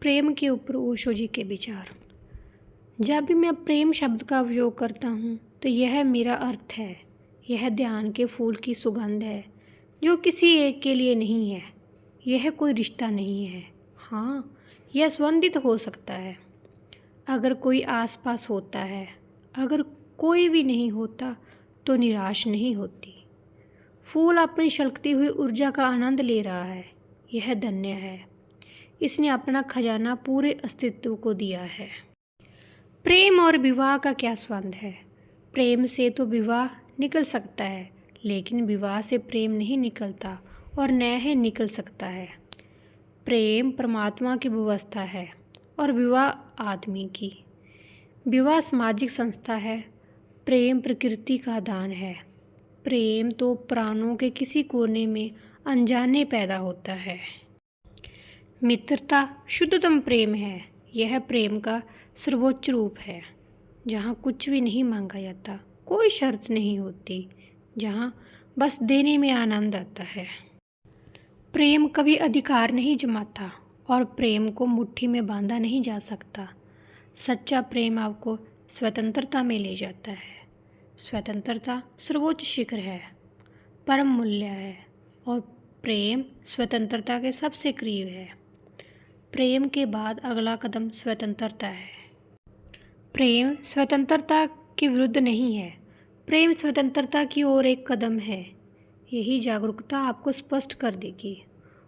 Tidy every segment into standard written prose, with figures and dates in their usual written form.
प्रेम के ऊपर ओशो जी के विचार। जब भी मैं प्रेम शब्द का उपयोग करता हूँ तो यह मेरा अर्थ है। यह ध्यान के फूल की सुगंध है जो किसी एक के लिए नहीं है। यह कोई रिश्ता नहीं है। हाँ, यह सुगंधित हो सकता है अगर कोई आसपास होता है। अगर कोई भी नहीं होता तो निराश नहीं होती। फूल अपनी छलकती हुई ऊर्जा का आनंद ले रहा है। यह धन्य है। इसने अपना खजाना पूरे अस्तित्व को दिया है। प्रेम और विवाह का क्या संबंध है? प्रेम से तो विवाह निकल सकता है, लेकिन विवाह से प्रेम नहीं निकलता और न ही निकल सकता है। प्रेम परमात्मा की व्यवस्था है और विवाह आदमी की। विवाह सामाजिक संस्था है। प्रेम प्रकृति का दान है। प्रेम तो प्राणों के किसी कोने में अनजाने पैदा होता है। मित्रता शुद्धतम प्रेम है। यह प्रेम का सर्वोच्च रूप है, जहाँ कुछ भी नहीं मांगा जाता, कोई शर्त नहीं होती, जहाँ बस देने में आनंद आता है। प्रेम कभी अधिकार नहीं जमाता और प्रेम को मुट्ठी में बांधा नहीं जा सकता। सच्चा प्रेम आपको स्वतंत्रता में ले जाता है। स्वतंत्रता सर्वोच्च शिखर है, परम मूल्य है और प्रेम स्वतंत्रता के सबसे करीब है। प्रेम के बाद अगला कदम स्वतंत्रता है। प्रेम स्वतंत्रता के विरुद्ध नहीं है। प्रेम स्वतंत्रता की ओर एक कदम है। यही जागरूकता आपको स्पष्ट कर देगी।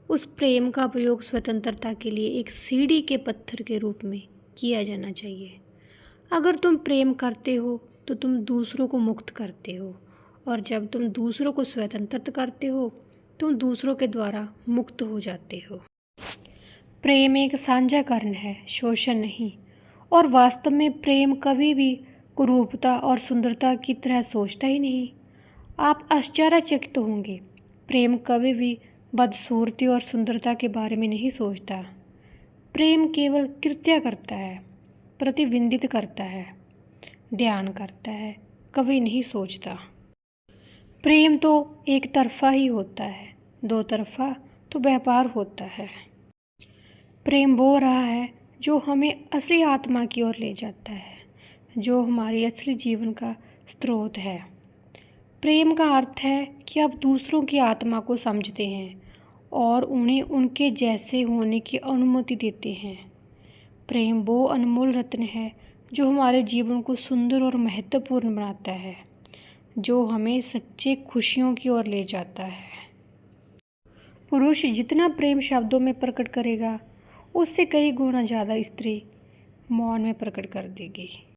उस प्रेम का उपयोग स्वतंत्रता के लिए एक सीढ़ी के पत्थर के रूप में किया जाना चाहिए। अगर तुम प्रेम करते हो तो तुम दूसरों को मुक्त करते हो, और जब तुम दूसरों को स्वतंत्र करते हो तुम दूसरों के द्वारा मुक्त हो जाते हो। प्रेम एक साझाकरण है, शोषण नहीं। और वास्तव में प्रेम कभी भी कुरूपता और सुंदरता की तरह सोचता ही नहीं। आप आश्चर्यचकित होंगे, प्रेम कभी भी बदसूरती और सुंदरता के बारे में नहीं सोचता। प्रेम केवल कृत्य करता है, प्रतिबिंबित करता है, ध्यान करता है, कभी नहीं सोचता। प्रेम तो एक तरफा ही होता है, दो तरफा तो व्यापार होता है। प्रेम वो रहा है जो हमें असली आत्मा की ओर ले जाता है, जो हमारी असली जीवन का स्रोत है। प्रेम का अर्थ है कि आप दूसरों की आत्मा को समझते हैं और उन्हें उनके जैसे होने की अनुमति देते हैं। प्रेम वो अनमोल रत्न है जो हमारे जीवन को सुंदर और महत्वपूर्ण बनाता है, जो हमें सच्चे खुशियों की ओर ले जाता है। पुरुष जितना प्रेम शब्दों में प्रकट करेगा, उससे कई गुना ज़्यादा स्त्री मौन में प्रकट कर देगी।